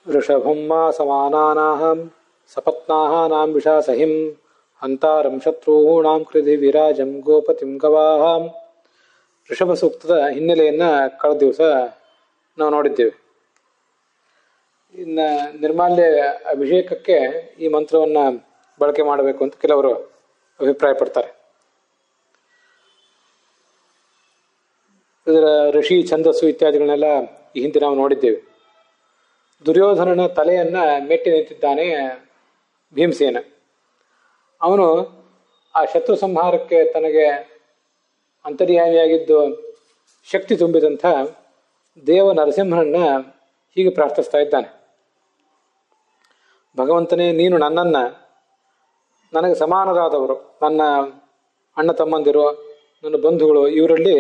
ಋಷಭಂ ಮಾ ಸಮಾನಾನಾಹಂ ಸಪತ್ನಾಹಾನಾಂ ವಿಷಾಸಹಿಂ ಹಂತಾರಂ ಶತ್ರುಣಾಂ ಕೃಧಿ ವಿರಾಜಂ ಗೋಪತಿಂ ಗವಾಹಂ. ಋಷಭ ಸೂಕ್ತದ ಹಿನ್ನೆಲೆಯನ್ನು ಕಳೆದ ದಿವಸ ನಾವು ನೋಡಿದ್ದೇವೆ. ಇನ್ನು ನಿರ್ಮಾಲ್ಯ ಅಭಿಷೇಕಕ್ಕೆ ಈ ಮಂತ್ರವನ್ನು ಬಳಕೆ ಮಾಡಬೇಕು ಅಂತ ಕೆಲವರು ಅಭಿಪ್ರಾಯ ಪಡ್ತಾರೆ. ಇದರ ಋಷಿ ಛಂದಸ್ಸು ಇತ್ಯಾದಿಗಳನ್ನೆಲ್ಲ ಈ ಹಿಂದೆ ನಾವು ನೋಡಿದ್ದೇವೆ. ದುರ್ಯೋಧನನ ತಲೆಯನ್ನು ಮೆಟ್ಟಿ ನಿಂತಿದ್ದಾನೆ ಭೀಮಸೇನ. ಅವನು ಆ ಶತ್ರು ಸಂಹಾರಕ್ಕೆ ತನಗೆ ಅಂತರ್ಯಾಮಿಯಾಗಿದ್ದು ಶಕ್ತಿ ತುಂಬಿದಂಥ ದೇವ ನರಸಿಂಹನನ್ನ ಹೀಗೆ ಪ್ರಾರ್ಥಿಸ್ತಾ ಇದ್ದಾನೆ. ಭಗವಂತನೇ, ನೀನು ನನ್ನನ್ನು, ನನಗೆ ಸಮಾನರಾದವರು, ನನ್ನ ಅಣ್ಣ ತಮ್ಮಂದಿರು, ನನ್ನ ಬಂಧುಗಳು, ಇವರಲ್ಲಿ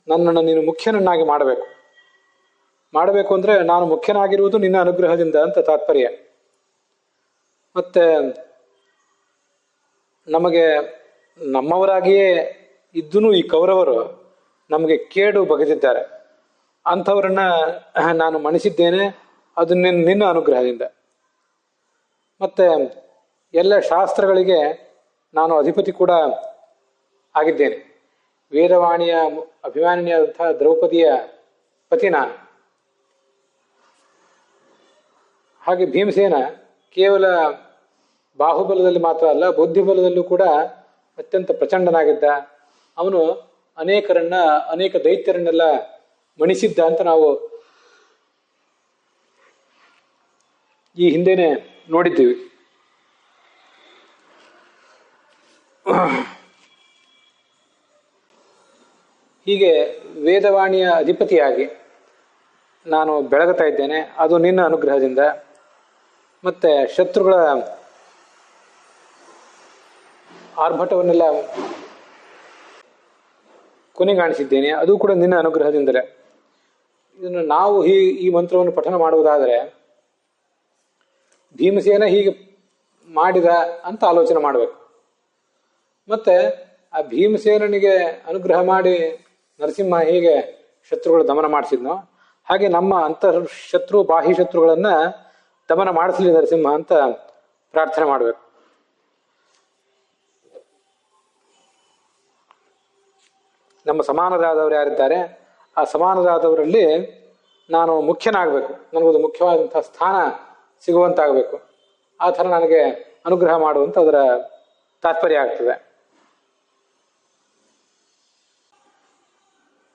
ನನ್ನನ್ನು ನೀನು ಮುಖ್ಯನನ್ನಾಗಿ ಮಾಡಬೇಕು ಅಂದರೆ ನಾನು ಮುಖ್ಯನಾಗಿರುವುದು ನಿನ್ನ ಅನುಗ್ರಹದಿಂದ ಅಂತ ತಾತ್ಪರ್ಯ. ಮತ್ತೆ ನಮಗೆ ನಮ್ಮವರಾಗಿಯೇ ಇದ್ದೂ ಈ ಕೌರವರು ನಮಗೆ ಕೇಡು ಬಗೆದಿದ್ದಾರೆ. ಅಂಥವರನ್ನ ನಾನು ಮಣಿಸಿದ್ದೇನೆ, ಅದು ನಿನ್ನ ಅನುಗ್ರಹದಿಂದ. ಮತ್ತೆ ಎಲ್ಲ ಶಾಸ್ತ್ರಗಳಿಗೆ ನಾನು ಅಧಿಪತಿ ಕೂಡ ಆಗಿದ್ದೇನೆ. ವೇದವಾಣಿಯ ಅಭಿಮಾನಿಯಾದಂಥ ದ್ರೌಪದಿಯ ಪತಿ ನಾನು. ಹಾಗೆ ಭೀಮಸೇನ ಕೇವಲ ಬಾಹುಬಲದಲ್ಲಿ ಮಾತ್ರ ಅಲ್ಲ, ಬುದ್ಧಿಬಲದಲ್ಲೂ ಕೂಡ ಅತ್ಯಂತ ಪ್ರಚಂಡನಾಗಿದ್ದ. ಅವನು ಅನೇಕ ದೈತ್ಯರನ್ನೆಲ್ಲ ಮಣಿಸಿದ್ದ ಅಂತ ನಾವು ಈ ಹಿಂದೆನೆ ನೋಡಿದ್ದೀವಿ. ಹೀಗೆ ವೇದವಾಣಿಯ ಅಧಿಪತಿಯಾಗಿ ನಾನು ಬೆಳಗುತ್ತಾ ಇದ್ದೇನೆ, ಅದು ನಿನ್ನ ಅನುಗ್ರಹದಿಂದ. ಮತ್ತೆ ಶತ್ರುಗಳ ಆರ್ಭಟವನ್ನೆಲ್ಲ ಕೊನೆಗಾಣಿಸಿದ್ದೇನೆ, ಅದು ಕೂಡ ನಿನ್ನ ಅನುಗ್ರಹದಿಂದಲೇ. ಇದನ್ನು ನಾವು ಈ ಮಂತ್ರವನ್ನು ಪಠನ ಮಾಡುವುದಾದರೆ ಭೀಮಸೇನ ಹೀಗೆ ಮಾಡಿದ ಅಂತ ಆಲೋಚನೆ ಮಾಡಬೇಕು. ಮತ್ತೆ ಆ ಭೀಮಸೇನಿಗೆ ಅನುಗ್ರಹ ಮಾಡಿ ನರಸಿಂಹ ಹೇಗೆ ಶತ್ರುಗಳು ದಮನ ಮಾಡಿಸಿದ್ನೋ ಹಾಗೆ ನಮ್ಮ ಅಂತರ್ ಶತ್ರು ಬಾಹ್ಯ ಶತ್ರುಗಳನ್ನ ದಮನ ಮಾಡಿಸಲಿ ನರಸಿಂಹ ಅಂತ ಪ್ರಾರ್ಥನೆ ಮಾಡಬೇಕು. ನಮ್ಮ ಸಮಾನರಾದವರು ಯಾರಿದ್ದಾರೆ, ಆ ಸಮಾನರಾದವರಲ್ಲಿ ನಾನು ಮುಖ್ಯನಾಗಬೇಕು, ನನಗೊಂದು ಮುಖ್ಯವಾದಂತಹ ಸ್ಥಾನ ಸಿಗುವಂತಾಗಬೇಕು. ಆ ಥರ ನನಗೆ ಅನುಗ್ರಹ ಮಾಡುವಂತ ಅದರ ತಾತ್ಪರ್ಯ ಆಗ್ತದೆ.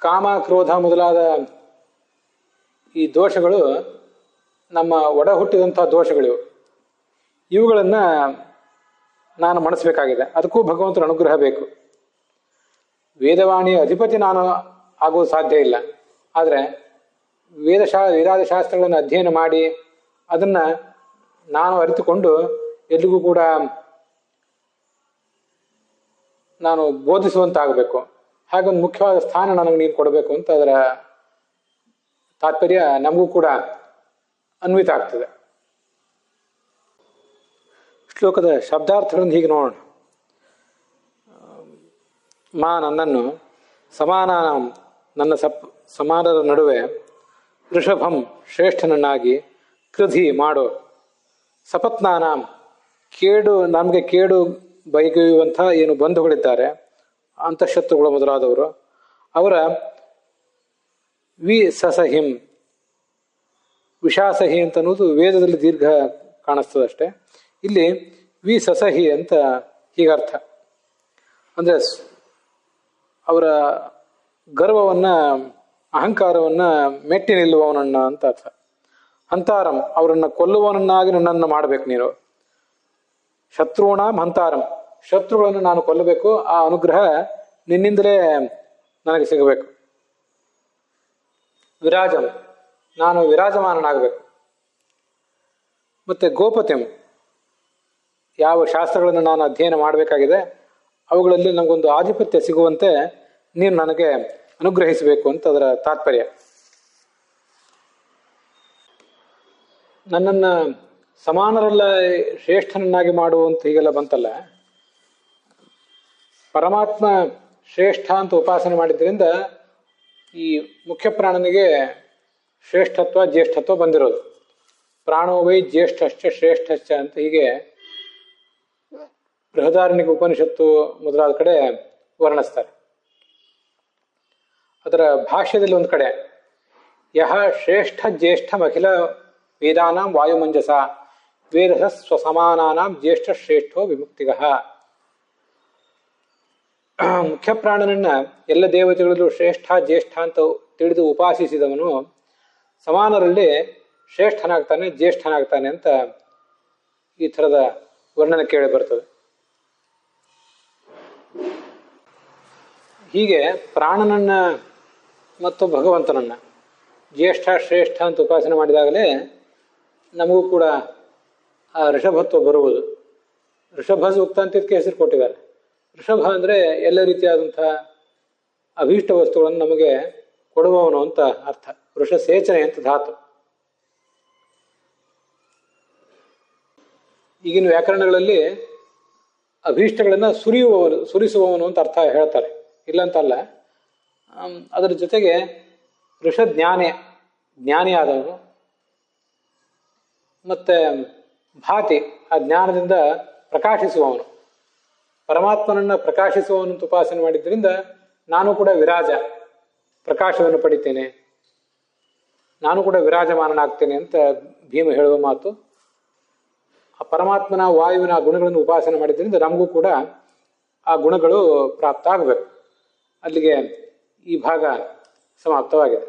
ಕಾಮ, ಕ್ರೋಧ ಮೊದಲಾದ ಈ ದೋಷಗಳು ನಮ್ಮ ಒಡ ಹುಟ್ಟಿದಂತಹ ದೋಷಗಳಿವು. ಇವುಗಳನ್ನು ನಾನು ಮಣಿಸಬೇಕಾಗಿದೆ. ಅದಕ್ಕೂ ಭಗವಂತನ ಅನುಗ್ರಹ ಬೇಕು. ವೇದವಾಣಿಯ ಅಧಿಪತಿ ನಾನು ಆಗುವುದು ಸಾಧ್ಯ ಇಲ್ಲ. ಆದರೆ ವೇದಾದಿ ಶಾಸ್ತ್ರಗಳನ್ನು ಅಧ್ಯಯನ ಮಾಡಿ ಅದನ್ನು ನಾನು ಅರಿತುಕೊಂಡು ಎಲ್ಲಿಗೂ ಕೂಡ ನಾನು ಬೋಧಿಸುವಂತಾಗಬೇಕು. ಹಾಗೊಂದು ಮುಖ್ಯವಾದ ಸ್ಥಾನ ನನಗೆ ನೀನು ಕೊಡಬೇಕು ಅಂತ ಅದರ ತಾತ್ಪರ್ಯ ನಮಗೂ ಕೂಡ ಅನ್ವಿತ ಆಗ್ತದೆ. ಶ್ಲೋಕದ ಶಬ್ದಾರ್ಥಗಳನ್ನು ಹೀಗೆ ನೋಡೋಣ. ನನ್ನನ್ನು ಸಮಾನಾಂ, ನನ್ನ ಸಮಾನರ ನಡುವೆ, ಋಷಭಂ ಶ್ರೇಷ್ಠನನ್ನಾಗಿ, ಕೃಧಿ ಮಾಡೋ, ಸಪತ್ನಾನಾಂ ನಮಗೆ ಕೇಡು ಬೈಗುವಂಥ ಏನು ಬಂಧುಗಳಿದ್ದಾರೆ ಅಂತಃಶತ್ರುಗಳು ಮೊದಲಾದವರು, ಅವರ ಸಸಹಿಂ, ವಿಷಾಸಹಿ ಅಂತ ಅನ್ನೋದು ವೇದದಲ್ಲಿ ದೀರ್ಘ ಕಾಣಿಸ್ತದಷ್ಟೇ. ಇಲ್ಲಿ ಸಸಹಿ ಅಂತ ಹೀಗರ್ಥ. ಅಂದರೆ ಅವರ ಗರ್ವವನ್ನ, ಅಹಂಕಾರವನ್ನ ಮೆಟ್ಟಿ ನಿಲ್ಲುವವನನ್ನ ಅಂತ ಅರ್ಥ. ಹಂತಾರಂ, ಅವರನ್ನ ಕೊಲ್ಲುವವನನ್ನಾಗಿ ನನ್ನನ್ನು ಮಾಡಬೇಕು ನೀನು. ಶತ್ರುಣಾಂ ಹಂತಾರಂ, ಶತ್ರುಗಳನ್ನು ನಾನು ಕೊಲ್ಲಬೇಕು. ಆ ಅನುಗ್ರಹ ನಿನ್ನಿಂದಲೇ ನನಗೆ ಸಿಗಬೇಕು. ವಿರಾಜಂ, ನಾನು ವಿರಾಜಮಾನನಾಗಬೇಕು. ಮತ್ತೆ ಗೋಪತಿಂ, ಯಾವ ಶಾಸ್ತ್ರಗಳನ್ನು ನಾನು ಅಧ್ಯಯನ ಮಾಡಬೇಕಾಗಿದೆ ಅವುಗಳಲ್ಲಿ ನಮಗೊಂದು ಆಧಿಪತ್ಯ ಸಿಗುವಂತೆ ನೀನು ನನಗೆ ಅನುಗ್ರಹಿಸಬೇಕು ಅಂತ ಅದರ ತಾತ್ಪರ್ಯ. ನನ್ನನ್ನು ಸಮಾನರೆಲ್ಲ ಶ್ರೇಷ್ಠನನ್ನಾಗಿ ಮಾಡುವಂತ ಹೀಗೆಲ್ಲ ಬಂತಲ್ಲ, ಪರಮಾತ್ಮ ಶ್ರೇಷ್ಠ ಅಂತ ಉಪಾಸನೆ ಮಾಡಿದ್ರಿಂದ ಈ ಮುಖ್ಯ ಪ್ರಾಣನಿಗೆ ಶ್ರೇಷ್ಠತ್ವ ಜ್ಯೇಷ್ಠತ್ವ ಬಂದಿರೋದು. ಪ್ರಾಣೋ ವೈ ಜ್ಯೇಷ್ಠಶ್ಚ ಶ್ರೇಷ್ಠಶ್ಚ ಅಂತ ಹೀಗೆ ಬೃಹದಾರಣ್ಯಕ ಉಪನಿಷತ್ತು ಮೊದಲಾದ ಕಡೆ ವರ್ಣಿಸ್ತಾರೆ. ಅದರ ಭಾಷ್ಯದಲ್ಲಿ ಒಂದು ಕಡೆ ಯಹ ಶ್ರೇಷ್ಠ ಜ್ಯೇಷ್ಠಮಖಿಲ ವೇದಾನಾಂ ವಾಯುಮಂಜಸ ವೇದ ಸ್ವಸಮಾನಾನಾಂ ಜ್ಯೇಷ್ಠ ಶ್ರೇಷ್ಠೋ ವಿಮುಕ್ತಿಗಃ. ಮುಖ್ಯ ಪ್ರಾಣನನ್ನ ಎಲ್ಲ ದೇವತೆಗಳಲ್ಲೂ ಶ್ರೇಷ್ಠ ಜ್ಯೇಷ್ಠ ಅಂತ ತಿಳಿದು ಉಪಾಸಿಸಿದವನು ಸಮಾನರಲ್ಲಿ ಶ್ರೇಷ್ಠನಾಗ್ತಾನೆ, ಜ್ಯೇಷ್ಠನಾಗ್ತಾನೆ ಅಂತ ಈ ಥರದ ವರ್ಣನೆ ಕೇಳಿ ಬರ್ತದೆ. ಹೀಗೆ ಪ್ರಾಣನನ್ನ ಮತ್ತು ಭಗವಂತನನ್ನ ಜ್ಯೇಷ್ಠ ಶ್ರೇಷ್ಠ ಅಂತ ಉಪಾಸನೆ ಮಾಡಿದಾಗಲೇ ನಮಗೂ ಕೂಡ ಆ ಋಷಭತ್ವ ಬರುವುದು. ಋಷಭ ಸೂಕ್ತ ಅಂತ ಇದಕ್ಕೆ ಹೆಸರು ಕೊಟ್ಟಿದ್ದಾರೆ. ಋಷಭ ಅಂದರೆ ಎಲ್ಲ ರೀತಿಯಾದಂಥ ಅಭೀಷ್ಟ ವಸ್ತುಗಳನ್ನು ನಮಗೆ ಕೊಡುವವನು ಅಂತ ಅರ್ಥ. ವೃಷ ಸೇಚನೆ ಅಂತ ಧಾತು. ಈಗಿನ ವ್ಯಾಕರಣಗಳಲ್ಲಿ ಅಭೀಷ್ಟಗಳನ್ನು ಸುರಿಸುವವನು ಅಂತ ಅರ್ಥ ಹೇಳ್ತಾರೆ, ಇಲ್ಲಂತಲ್ಲ. ಅದರ ಜೊತೆಗೆ ಋಷ ಜ್ಞಾನಿ ಆದವನು, ಮತ್ತೆ ಭಾತಿ ಆ ಜ್ಞಾನದಿಂದ ಪ್ರಕಾಶಿಸುವವನು, ಪರಮಾತ್ಮನನ್ನ ಪ್ರಕಾಶಿಸುವವನು ಅಂತ ಉಪಾಸನೆ ಮಾಡಿದ್ರಿಂದ ನಾನು ಕೂಡ ವಿರಾಜ ಪ್ರಕಾಶವನ್ನು ಪಡಿತೇನೆ, ನಾನು ಕೂಡ ವಿರಾಜಮಾನನಾಗ್ತೇನೆ ಅಂತ ಭೀಮ ಹೇಳುವ ಮಾತು. ಆ ಪರಮಾತ್ಮನ ವಾಯುವಿನ ಗುಣಗಳನ್ನು ಉಪಾಸನೆ ಮಾಡಿದ್ರಿಂದ ನಮಗೂ ಕೂಡ ಆ ಗುಣಗಳು ಪ್ರಾಪ್ತ ಆಗಬೇಕು. ಅಲ್ಲಿಗೆ ಈ ಭಾಗ ಸಮಾಪ್ತವಾಗಿದೆ.